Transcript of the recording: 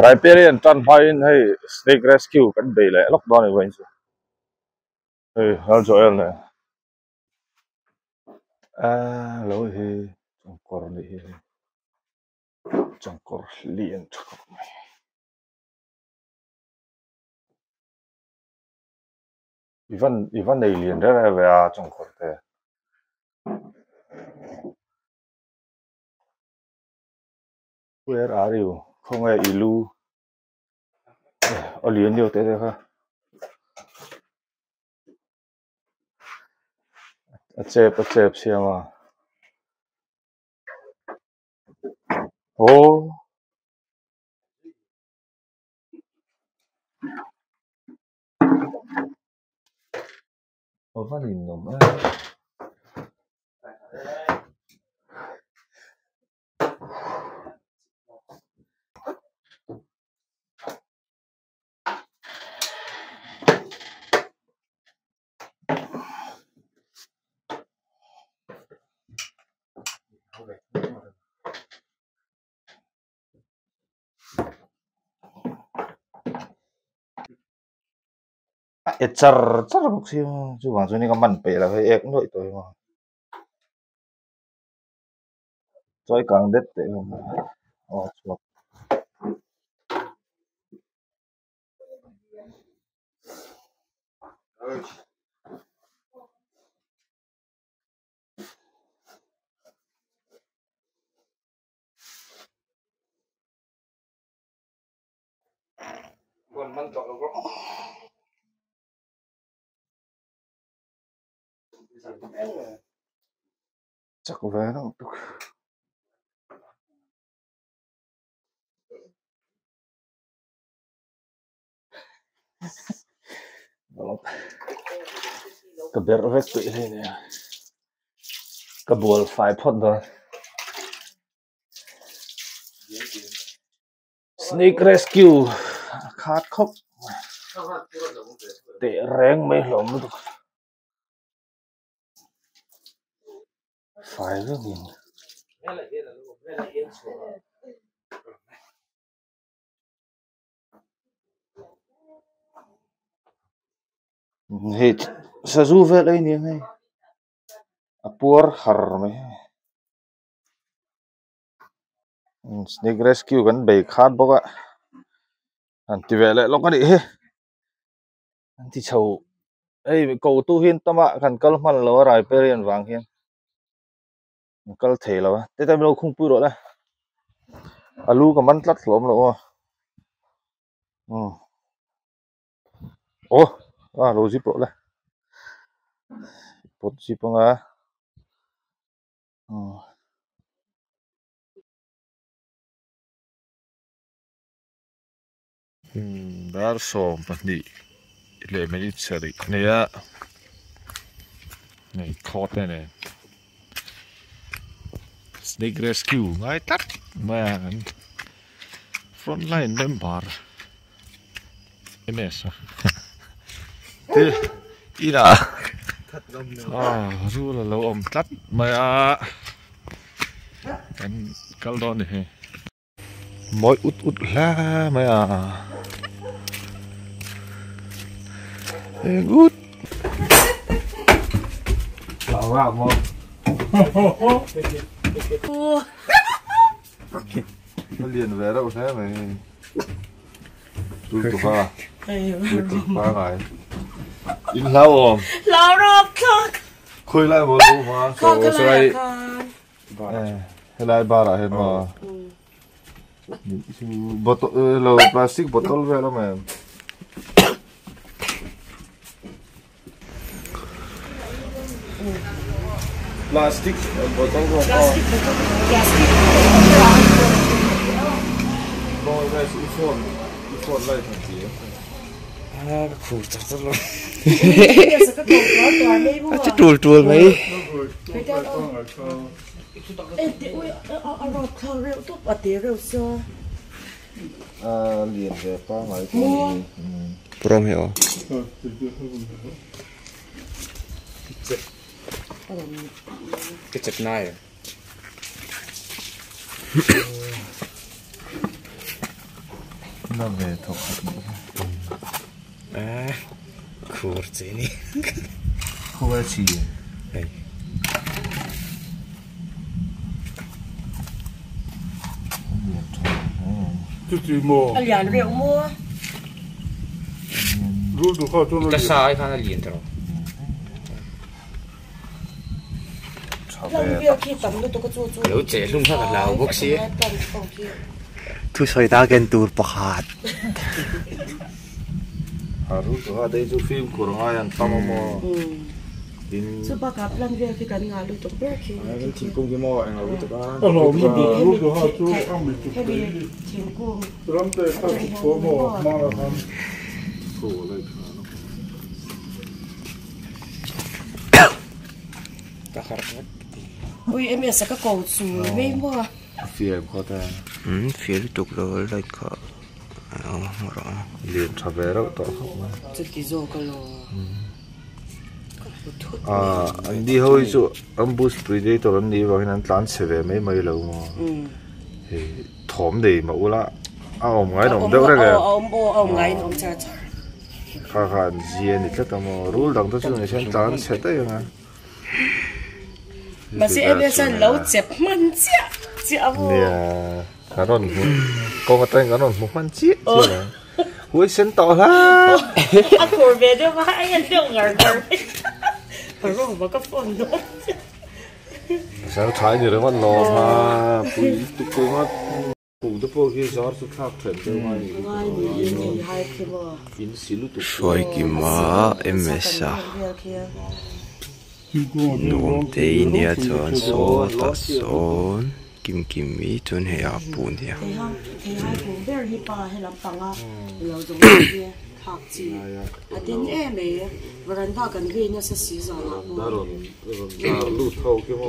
riparian tran phai hay snake rescue kan be le lok don event hey hal joel ne lo hi chongkor ni hi chongkor lien Ivan nei lien ra ve a chongkor te where are you không ai ilu alien điều te ha a chep siama oh Ivan in nom char char bok si chu wang chu ni ka man pe la he ek noi to ma choi kang det te oh chok còn man to lo chắc về nó cái bẹt vết tụi này nè cái bùa phải phun rồi snake rescue khát khóc tệ reng mấy lồng nữa phải rất nhiều hết sa du về đây nhiều hay apur har mấy snake rescue kan bay khát bốc ạ anh ti về lại lo cái đi anh ti chầu ấy cầu tu hiên tâm ạ kan kal man lo rai perian wang hiên kal thề lo thế tại đâu không pu rồi đấy alu ka man tlat lom lo oh lo zip rồi đấy pot zip nga dar som pahnih le military neya nei khot ne snake rescue ngai tat man frontline member ns te ina ru la lo om tat maya kan kal don he moi ut la maya good wow mo nó liền về đâu thế mày tôi tụi ba này in lâu không lâu rồi khơi lại một lúc mà rồi sai lại ba lại hết mà bottle lo plastic bottle về đó mà plastic bottle của con rồi đây iPhone lại thằng gì khủ chắc rất luôn chắc trùi mấy liền về qua mấy prom hiểu cái chật này nó về thuộc Kurczę, nie? khu ba chỉ liền rượu mua Ta sai khá là liền rồi. lần việc khi tắm được tôi có chua chua Nếu trẻ lung thật là bốc xí. Thu soi ta gen tur pakhat. Harus tuh ada itu film kurang ayan sama mau in chứ bác gặp lần việc khi cần ngả được tôi biết khi Chỉ cùng cái mò anh ở tụi con. cái bị thiên cung Ta khát quá. ui em sẽ có cầu sùi với mua film có ta Phía tục rồi lại có. Rồi. liền trả về đâu tao không mà chứ tí rồi cái anh đi hơi chỗ anh boost predator anh đi vào cáiนั้นsẽ về mấy mấy lâu mà thì thòm đi mà ula ông ngay đồng đâu đấy kìa ông ngay ông cha cha khá khá gì này chắc mà rule đằng đó chứ người xem tán sẽ tới mà mà sẽ em sẽ lâu chép man chép chép vô nè cái đó con cái tên cái đó một man chép ui xin tỏ ha anh ngồi về cho mà anh đâu ngờ ngờ phải rồi mà có phone đó sao trái như đó mà lo mà bùi tụi cô mà bùi tụi cô kia gió xuất khắp thuyền cho mai ngay hai cái mà in xí lúc tụi Soi kima emesa. Nuông tei nia chuan so ta son. Kim mi chuan he a pun dia. thì hai cũng biết đi pa hay làm bằng à lâu rồi kia học gì à tiếng em này và gần vào gần về nó sẽ xí gió lắm đó rồi lúc thâu kia mà